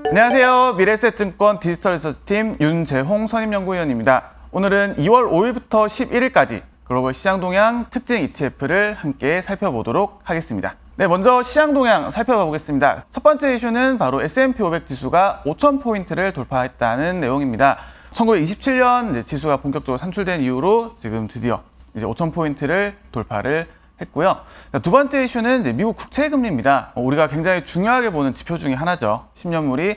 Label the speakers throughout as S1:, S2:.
S1: 안녕하세요. 미래에셋증권 디지털 리서치팀 윤재홍 선임연구위원입니다. 오늘은 2월 5일부터 11일까지 글로벌 시장 동향 특징 ETF를 함께 살펴보도록 하겠습니다. 네, 먼저 시장 동향 살펴봐 보겠습니다. 첫 번째 이슈는 바로 S&P 500 지수가 5,000포인트를 돌파했다는 내용입니다. 1927년 지수가 본격적으로 산출된 이후로 지금 드디어 이제 5,000포인트를 돌파를 했고요. 두 번째 이슈는 이제 미국 국채 금리입니다. 우리가 굉장히 중요하게 보는 지표 중에 하나죠. 10년물이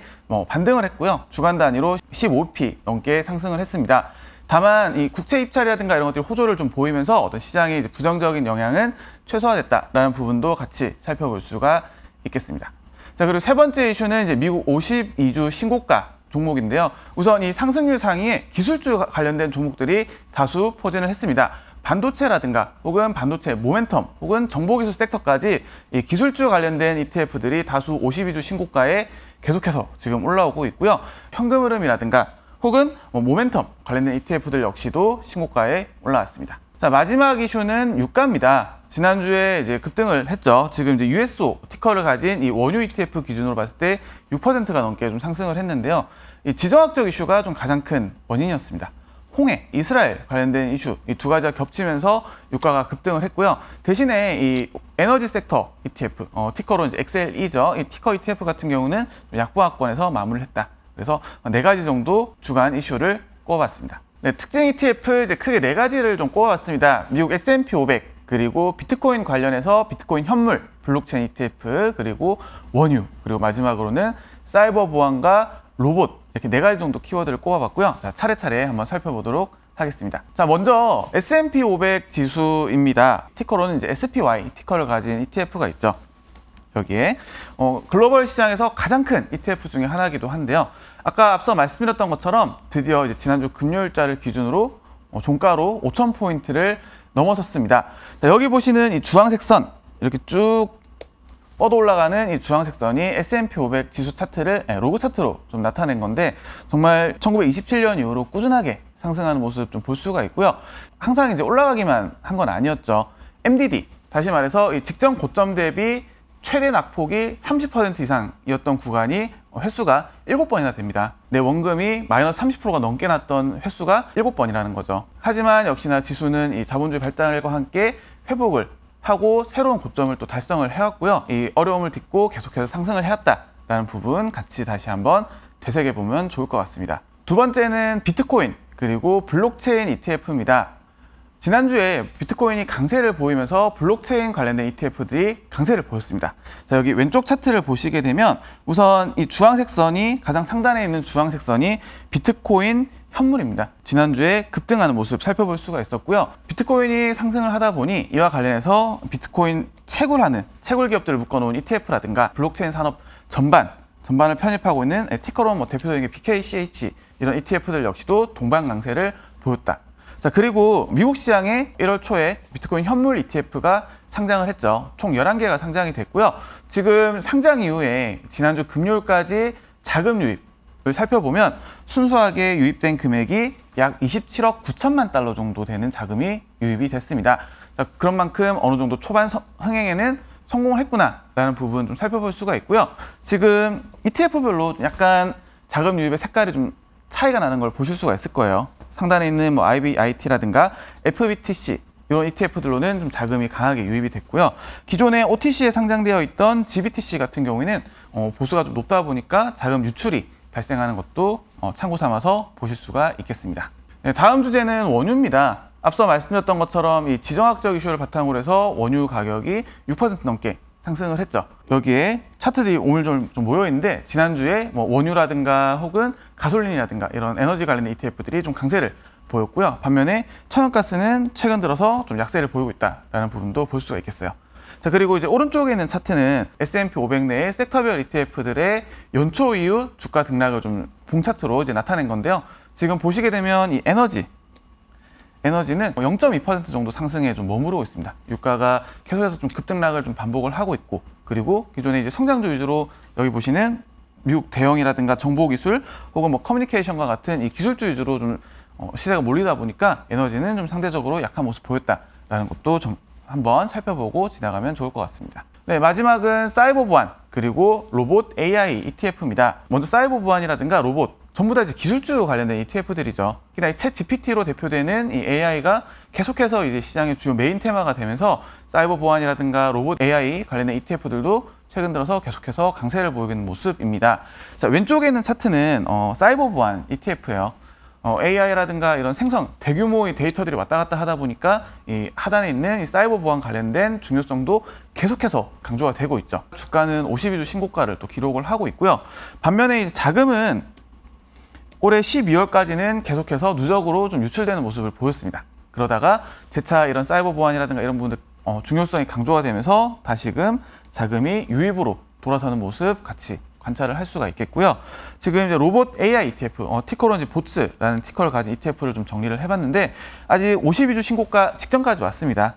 S1: 반등을 했고요. 주간 단위로 15p 넘게 상승을 했습니다. 다만 이 국채 입찰이라든가 이런 것들이 호조를 좀 보이면서 어떤 시장의 이제 부정적인 영향은 최소화됐다라는 부분도 같이 살펴볼 수가 있겠습니다. 자, 그리고 세 번째 이슈는 이제 미국 52주 신고가 종목인데요. 우선 이 상승률 상위에 기술주 관련된 종목들이 다수 포진을 했습니다. 반도체라든가 혹은 반도체 모멘텀 혹은 정보기술 섹터까지 이 기술주 관련된 ETF들이 다수 52주 신고가에 계속해서 지금 올라오고 있고요. 현금 흐름이라든가 혹은 모멘텀 관련된 ETF들 역시도 신고가에 올라왔습니다. 자, 마지막 이슈는 유가입니다. 지난주에 이제 급등을 했죠. 지금 이제 USO 티커를 가진 이 원유 ETF 기준으로 봤을 때 6%가 넘게 좀 상승을 했는데요. 이 지정학적 이슈가 좀 가장 큰 원인이었습니다. 홍해, 이스라엘 관련된 이슈, 이 두 가지가 겹치면서 유가가 급등을 했고요. 대신에 이 에너지 섹터 ETF, 티커로 이제 XLE죠. 이 티커 ETF 같은 경우는 약보합권에서 마무리를 했다. 그래서 네 가지 정도 주간 이슈를 꼽아봤습니다. 네, 특징 ETF 이제 크게 네 가지를 좀 꼽아봤습니다. 미국 S&P 500, 그리고 비트코인 관련해서 비트코인 현물, 블록체인 ETF, 그리고 원유, 그리고 마지막으로는 사이버 보안과 로봇, 이렇게 네 가지 정도 키워드를 꼽아봤고요. 자, 차례차례 한번 살펴보도록 하겠습니다. 자, 먼저 S&P 500 지수입니다. 티커로는 이제 SPY 티커를 가진 ETF가 있죠. 여기에 글로벌 시장에서 가장 큰 ETF 중에 하나이기도 한데요. 아까 앞서 말씀드렸던 것처럼 드디어 이제 지난주 금요일자를 기준으로 종가로 5,000포인트를 넘어섰습니다. 자, 여기 보시는 이 주황색 선 이렇게 쭉 뻗어 올라가는 이 주황색 선이 S&P 500 지수 차트를 로그 차트로 좀 나타낸 건데, 정말 1927년 이후로 꾸준하게 상승하는 모습 좀 볼 수가 있고요. 항상 이제 올라가기만 한 건 아니었죠. MDD, 다시 말해서 이 직전 고점 대비 최대 낙폭이 30% 이상이었던 구간이 횟수가 7번이나 됩니다. 내 원금이 마이너스 30%가 넘게 났던 횟수가 7번이라는 거죠. 하지만 역시나 지수는 이 자본주의 발달과 함께 회복을 하고 새로운 고점을 또 달성을 해왔고요. 이 어려움을 딛고 계속해서 상승을 해왔다라는 부분 같이 다시 한번 되새겨보면 좋을 것 같습니다. 두 번째는 비트코인 그리고 블록체인 ETF입니다. 지난주에 비트코인이 강세를 보이면서 블록체인 관련된 ETF들이 강세를 보였습니다. 자, 여기 왼쪽 차트를 보시게 되면 우선 이 주황색 선이, 가장 상단에 있는 주황색 선이 비트코인 현물입니다. 지난주에 급등하는 모습 살펴볼 수가 있었고요. 비트코인이 상승을 하다 보니 이와 관련해서 비트코인 채굴하는 채굴 기업들을 묶어놓은 ETF라든가 블록체인 산업 전반을 편입하고 있는 티커로 대표적인 게 BKCH 이런 ETF들 역시도 동반 강세를 보였다. 자, 그리고 미국 시장에 1월 초에 비트코인 현물 ETF가 상장을 했죠. 총 11개가 상장이 됐고요. 지금 상장 이후에 지난주 금요일까지 자금 유입을 살펴보면 순수하게 유입된 금액이 약 27억 9천만 달러 정도 되는 자금이 유입이 됐습니다. 자, 그런 만큼 어느 정도 초반 흥행에는 성공을 했구나라는 부분 좀 살펴볼 수가 있고요. 지금 ETF별로 약간 자금 유입의 색깔이 좀 차이가 나는 걸 보실 수가 있을 거예요. 상단에 있는 IBIT라든가 FBTC 이런 ETF들로는 좀 자금이 강하게 유입이 됐고요. 기존에 OTC에 상장되어 있던 GBTC 같은 경우에는 보수가 좀 높다 보니까 자금 유출이 발생하는 것도 참고 삼아서 보실 수가 있겠습니다. 네, 다음 주제는 원유입니다. 앞서 말씀드렸던 것처럼 이 지정학적 이슈를 바탕으로 해서 원유 가격이 6% 넘게 상승을 했죠. 여기에 차트들이 오늘 좀 모여 있는데, 지난주에 원유라든가 혹은 가솔린이라든가 이런 에너지 관련된 ETF들이 좀 강세를 보였고요. 반면에 천연가스는 최근 들어서 좀 약세를 보이고 있다라는 부분도 볼 수가 있겠어요. 자, 그리고 이제 오른쪽에 있는 차트는 S&P 500 내의 섹터별 ETF들의 연초 이후 주가 등락을 좀 봉차트로 이제 나타낸 건데요. 지금 보시게 되면 이 에너지는 0.2% 정도 상승에 좀 머무르고 있습니다. 유가가 계속해서 좀 급등락을 좀 반복을 하고 있고, 그리고 기존에 이제 성장주 위주로 여기 보시는 미국 대형이라든가 정보기술 혹은 커뮤니케이션과 같은 이 기술주 위주로 좀 시세가 몰리다 보니까 에너지는 좀 상대적으로 약한 모습 보였다라는 것도 좀 한번 살펴보고 지나가면 좋을 것 같습니다. 네, 마지막은 사이버 보안 그리고 로봇 AI ETF입니다. 먼저 사이버 보안이라든가 로봇 전부 다 이제 기술주 관련된 ETF들이죠. 특히나 이 챗 GPT로 대표되는 이 AI가 계속해서 이제 시장의 주요 메인 테마가 되면서 사이버 보안이라든가 로봇 AI 관련된 ETF들도 최근 들어서 계속해서 강세를 보이고 있는 모습입니다. 자, 왼쪽에 있는 차트는 사이버 보안 ETF예요. AI라든가 이런 생성, 대규모의 데이터들이 왔다 갔다 하다 보니까 이 하단에 있는 이 사이버 보안 관련된 중요성도 계속해서 강조가 되고 있죠. 주가는 52주 신고가를 또 기록을 하고 있고요. 반면에 이제 자금은 올해 12월까지는 계속해서 누적으로 좀 유출되는 모습을 보였습니다. 그러다가 재차 이런 사이버 보안이라든가 이런 부분들 중요성이 강조가 되면서 다시금 자금이 유입으로 돌아서는 모습 같이 관찰을 할 수가 있겠고요. 지금 이제 로봇 AI ETF, 티커로 이제 보츠라는 티커를 가진 ETF를 좀 정리를 해봤는데 아직 52주 신고가 직전까지 왔습니다.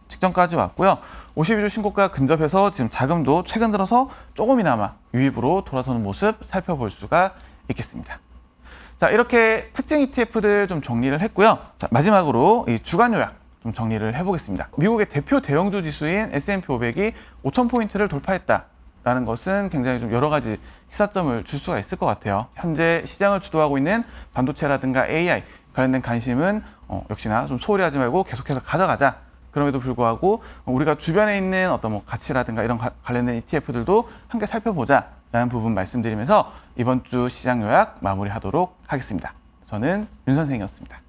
S1: 직전까지 왔고요. 52주 신고가 근접해서 지금 자금도 최근 들어서 조금이나마 유입으로 돌아서는 모습 살펴볼 수가 있겠습니다. 자, 이렇게 특징 ETF들 좀 정리를 했고요. 자, 마지막으로 이 주간 요약 좀 정리를 해보겠습니다. 미국의 대표 대형주 지수인 S&P 500이 5,000포인트를 돌파했다라는 것은 굉장히 좀 여러 가지 시사점을 줄 수가 있을 것 같아요. 현재 시장을 주도하고 있는 반도체라든가 AI 관련된 관심은 역시나 좀 소홀히 하지 말고 계속해서 가져가자. 그럼에도 불구하고 우리가 주변에 있는 어떤 뭐 가치라든가 이런 관련된 ETF들도 함께 살펴보자 라는 부분 말씀드리면서 이번 주 시장 요약 마무리하도록 하겠습니다. 저는 윤 선생이었습니다.